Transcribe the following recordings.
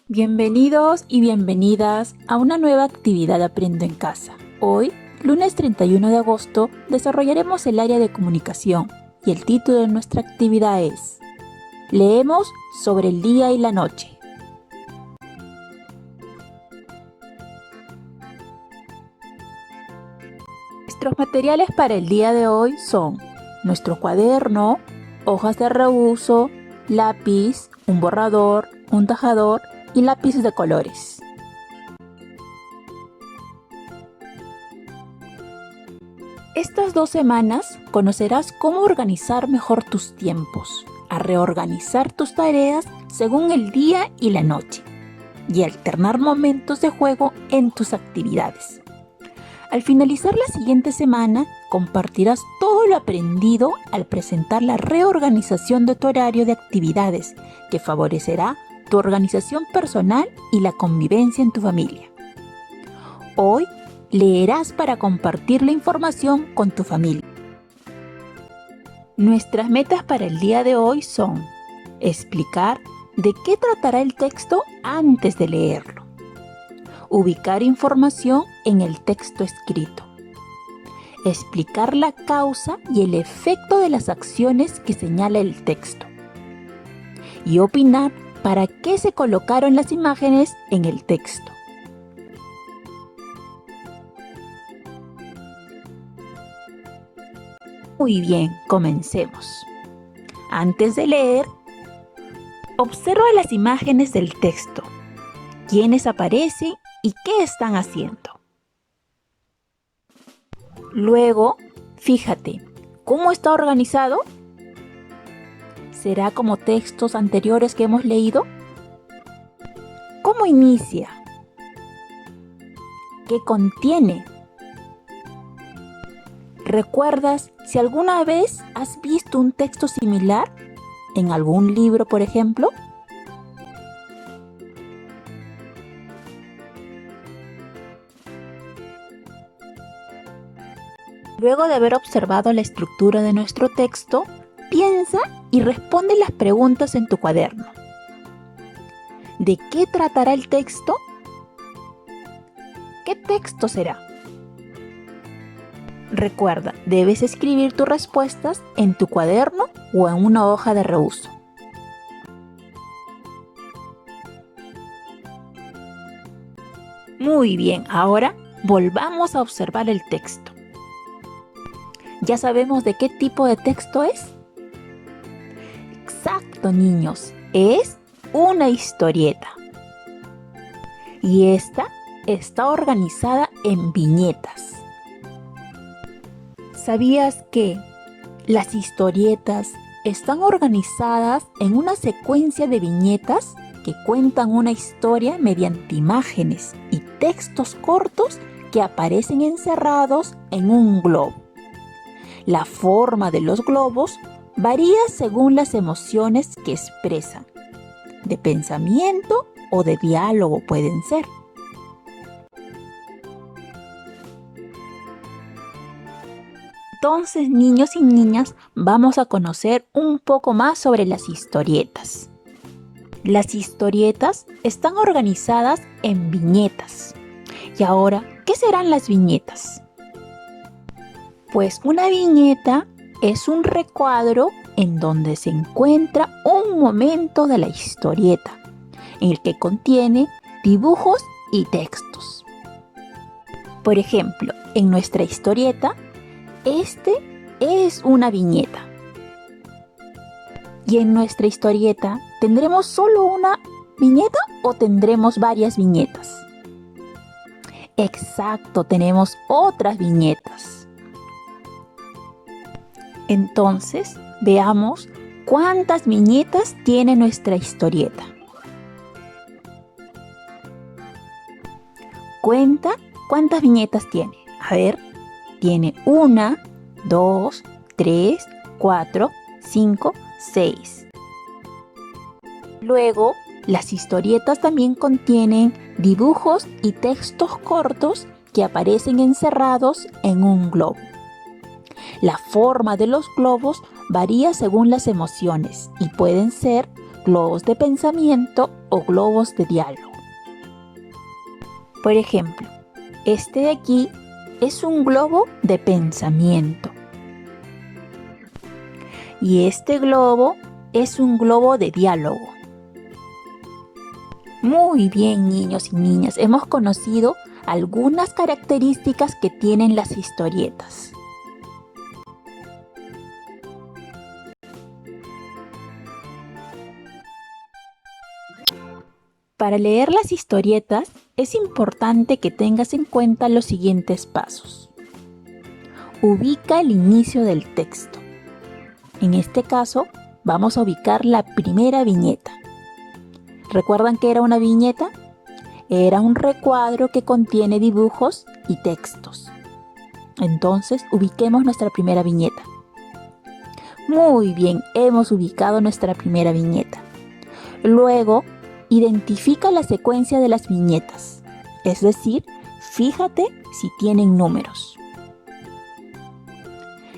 Bienvenidos y bienvenidas a una nueva actividad Aprendo en Casa. Hoy, lunes 31 de agosto, desarrollaremos el área de comunicación y el título de nuestra actividad es Leemos sobre el día y la noche. Nuestros materiales para el día de hoy son nuestro cuaderno, hojas de reuso, lápiz, un borrador, un tajador y lápices de colores. Estas 2 semanas conocerás cómo organizar mejor tus tiempos, a reorganizar tus tareas según el día y la noche, y alternar momentos de juego en tus actividades. Al finalizar la siguiente semana, compartirás todo lo aprendido al presentar la reorganización de tu horario de actividades, que favorecerá tu organización personal y la convivencia en tu familia. Hoy leerás para compartir la información con tu familia. Nuestras metas para el día de hoy son explicar de qué tratará el texto antes de leerlo, ubicar información en el texto escrito, explicar la causa y el efecto de las acciones que señala el texto y opinar para qué se colocaron las imágenes en el texto. Muy bien, comencemos. Antes de leer, observa las imágenes del texto, quiénes aparecen y qué están haciendo. Luego, fíjate, ¿cómo está organizado? ¿Será como textos anteriores que hemos leído? ¿Cómo inicia? ¿Qué contiene? ¿Recuerdas si alguna vez has visto un texto similar en algún libro, por ejemplo? Luego de haber observado la estructura de nuestro texto, piensa y responde las preguntas en tu cuaderno. ¿De qué tratará el texto? ¿Qué texto será? Recuerda, debes escribir tus respuestas en tu cuaderno o en una hoja de reuso. Muy bien, ahora volvamos a observar el texto. ¿Ya sabemos de qué tipo de texto es? Exacto, niños, es una historieta. Y esta está organizada en viñetas. ¿Sabías que las historietas están organizadas en una secuencia de viñetas que cuentan una historia mediante imágenes y textos cortos que aparecen encerrados en un globo? La forma de los globos varía según las emociones que expresan, de pensamiento o de diálogo pueden ser. Entonces, niños y niñas, vamos a conocer un poco más sobre las historietas. Las historietas están organizadas en viñetas. Y ahora, ¿qué serán las viñetas? Pues una viñeta es un recuadro en donde se encuentra un momento de la historieta, en el que contiene dibujos y textos. Por ejemplo, en nuestra historieta, este es una viñeta. Y en nuestra historieta, ¿tendremos solo una viñeta o tendremos varias viñetas? Exacto, tenemos otras viñetas. Entonces, veamos cuántas viñetas tiene nuestra historieta. Cuenta cuántas viñetas tiene. A ver, tiene 1, 2, 3, 4, 5, 6. Luego, las historietas también contienen dibujos y textos cortos que aparecen encerrados en un globo. La forma de los globos varía según las emociones y pueden ser globos de pensamiento o globos de diálogo. Por ejemplo, este de aquí es un globo de pensamiento. Y este globo es un globo de diálogo. Muy bien, niños y niñas, hemos conocido algunas características que tienen las historietas. Para leer las historietas es importante que tengas en cuenta los siguientes pasos. Ubica el inicio del texto. En este caso, vamos a ubicar la primera viñeta. ¿Recuerdan qué era una viñeta? Era un recuadro que contiene dibujos y textos. Entonces, ubiquemos nuestra primera viñeta. Muy bien, hemos ubicado nuestra primera viñeta. Luego, identifica la secuencia de las viñetas, es decir, fíjate si tienen números.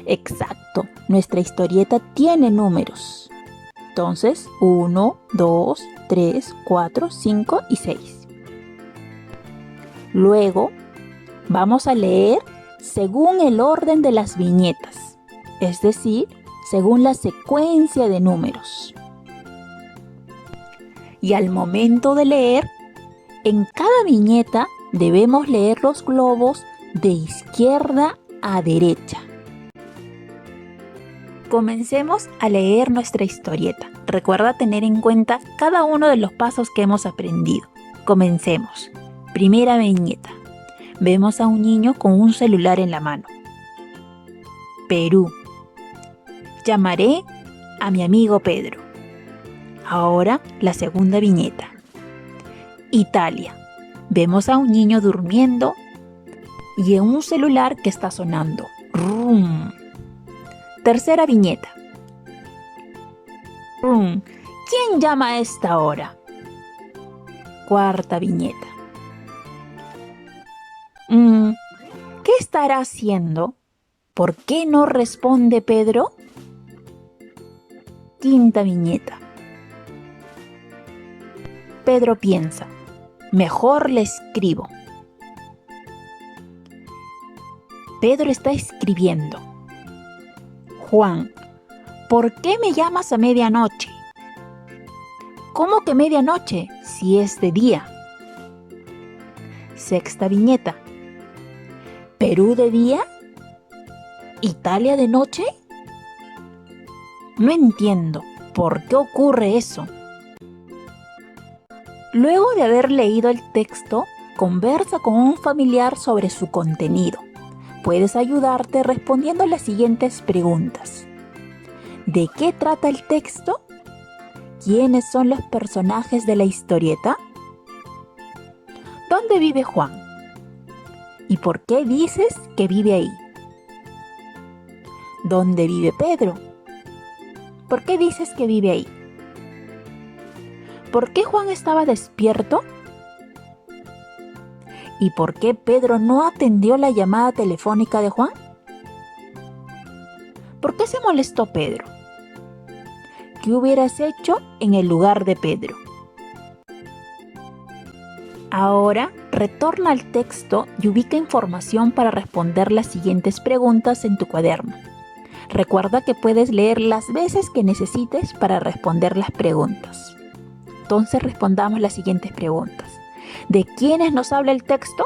Exacto, nuestra historieta tiene números. Entonces, 1, 2, 3, 4, 5 y 6. Luego, vamos a leer según el orden de las viñetas, es decir, según la secuencia de números. Y al momento de leer, en cada viñeta debemos leer los globos de izquierda a derecha. Comencemos a leer nuestra historieta. Recuerda tener en cuenta cada uno de los pasos que hemos aprendido. Comencemos. Primera viñeta. Vemos a un niño con un celular en la mano. Perú. Llamaré a mi amigo Pedro. Ahora la segunda viñeta. Italia. Vemos a un niño durmiendo y en un celular que está sonando. ¡Rum! Tercera viñeta. ¡Rum! ¿Quién llama a esta hora? Cuarta viñeta. ¿Qué estará haciendo? ¿Por qué no responde Pedro? Quinta viñeta. Pedro piensa, mejor le escribo. Pedro está escribiendo. Juan, ¿por qué me llamas a medianoche? ¿Cómo que medianoche si es de día? Sexta viñeta. ¿Perú de día? ¿Italia de noche? No entiendo, ¿por qué ocurre eso? Luego de haber leído el texto, conversa con un familiar sobre su contenido. Puedes ayudarte respondiendo las siguientes preguntas. ¿De qué trata el texto? ¿Quiénes son los personajes de la historieta? ¿Dónde vive Juan? ¿Y por qué dices que vive ahí? ¿Dónde vive Pedro? ¿Por qué dices que vive ahí? ¿Por qué Juan estaba despierto? ¿Y por qué Pedro no atendió la llamada telefónica de Juan? ¿Por qué se molestó Pedro? ¿Qué hubieras hecho en el lugar de Pedro? Ahora, retorna al texto y ubica información para responder las siguientes preguntas en tu cuaderno. Recuerda que puedes leer las veces que necesites para responder las preguntas. Entonces respondamos las siguientes preguntas. ¿De quiénes nos habla el texto?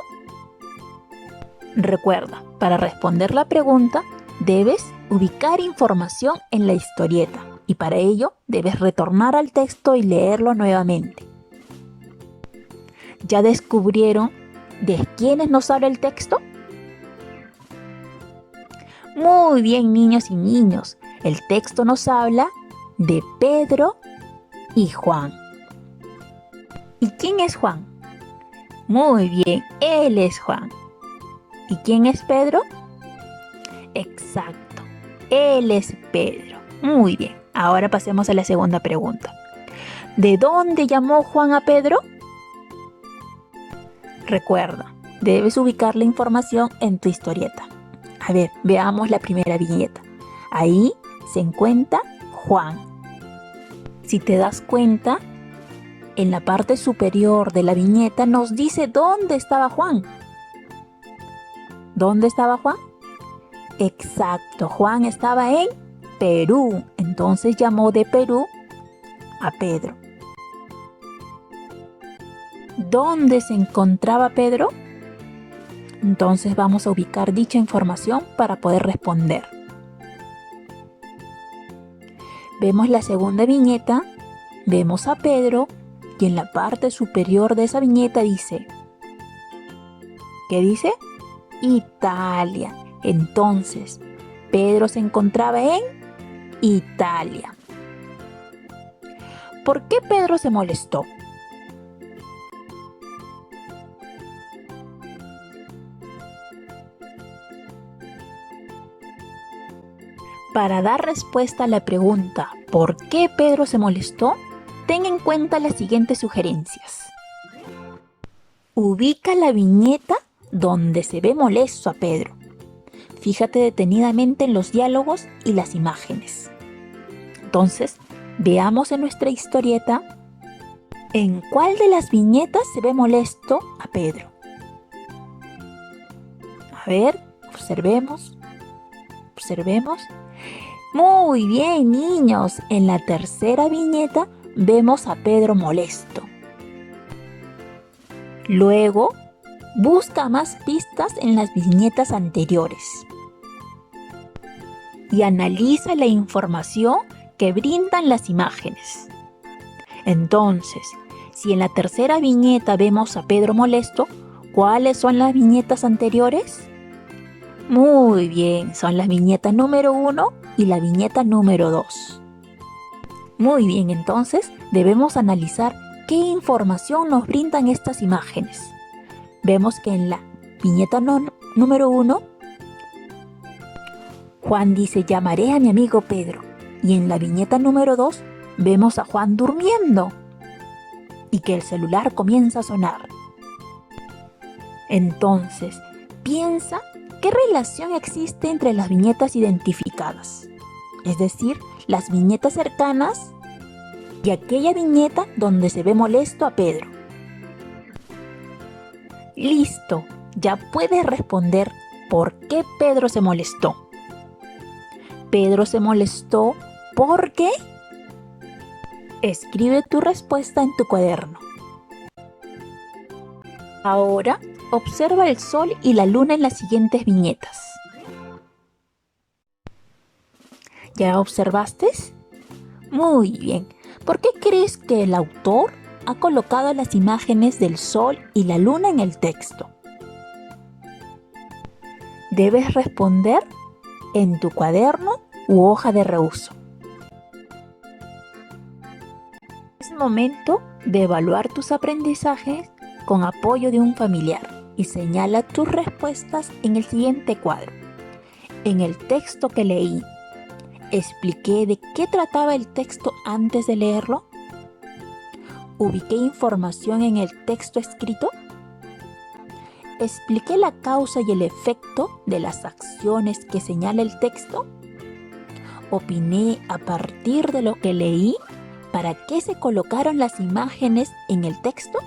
Recuerda, para responder la pregunta, debes ubicar información en la historieta y para ello debes retornar al texto y leerlo nuevamente. ¿Ya descubrieron de quiénes nos habla el texto? Muy bien, niños y niños. El texto nos habla de Pedro y Juan. ¿Y quién es Juan? Muy bien, él es Juan. ¿Y quién es Pedro? Exacto, él es Pedro. Muy bien, ahora pasemos a la segunda pregunta. ¿De dónde llamó Juan a Pedro? Recuerda, debes ubicar la información en tu historieta. A ver, veamos la primera viñeta. Ahí se encuentra Juan. Si te das cuenta, en la parte superior de la viñeta nos dice dónde estaba Juan. ¿Dónde estaba Juan? Exacto, Juan estaba en Perú. Entonces llamó de Perú a Pedro. ¿Dónde se encontraba Pedro? Entonces vamos a ubicar dicha información para poder responder. Vemos la segunda viñeta, vemos a Pedro y en la parte superior de esa viñeta dice, ¿qué dice? Italia. Entonces, Pedro se encontraba en Italia. ¿Por qué Pedro se molestó? Para dar respuesta a la pregunta ¿por qué Pedro se molestó? Ten en cuenta las siguientes sugerencias. Ubica la viñeta donde se ve molesto a Pedro. Fíjate detenidamente en los diálogos y las imágenes. Entonces, veamos en nuestra historieta en cuál de las viñetas se ve molesto a Pedro. A ver, observemos. Muy bien, niños. En la tercera viñeta vemos a Pedro molesto. Luego, busca más pistas en las viñetas anteriores y analiza la información que brindan las imágenes. Entonces, si en la tercera viñeta vemos a Pedro molesto, ¿cuáles son las viñetas anteriores? Muy bien, son las viñetas número 1 y la viñeta número 2. Muy bien, entonces debemos analizar qué información nos brindan estas imágenes. Vemos que en la viñeta número 1, Juan dice, llamaré a mi amigo Pedro. Y en la viñeta número 2, vemos a Juan durmiendo y que el celular comienza a sonar. Entonces, piensa qué relación existe entre las viñetas identificadas, es decir, las viñetas cercanas y aquella viñeta donde se ve molesto a Pedro. Listo, ya puedes responder por qué Pedro se molestó. Pedro se molestó porque... Escribe tu respuesta en tu cuaderno. Ahora, observa el sol y la luna en las siguientes viñetas. ¿Ya observaste? Muy bien. ¿Por qué crees que el autor ha colocado las imágenes del sol y la luna en el texto? Debes responder en tu cuaderno u hoja de reuso. Es momento de evaluar tus aprendizajes con apoyo de un familiar y señala tus respuestas en el siguiente cuadro. En el texto que leí, ¿expliqué de qué trataba el texto antes de leerlo? ¿Ubiqué información en el texto escrito? ¿Expliqué la causa y el efecto de las acciones que señala el texto? ¿Opiné a partir de lo que leí para qué se colocaron las imágenes en el texto?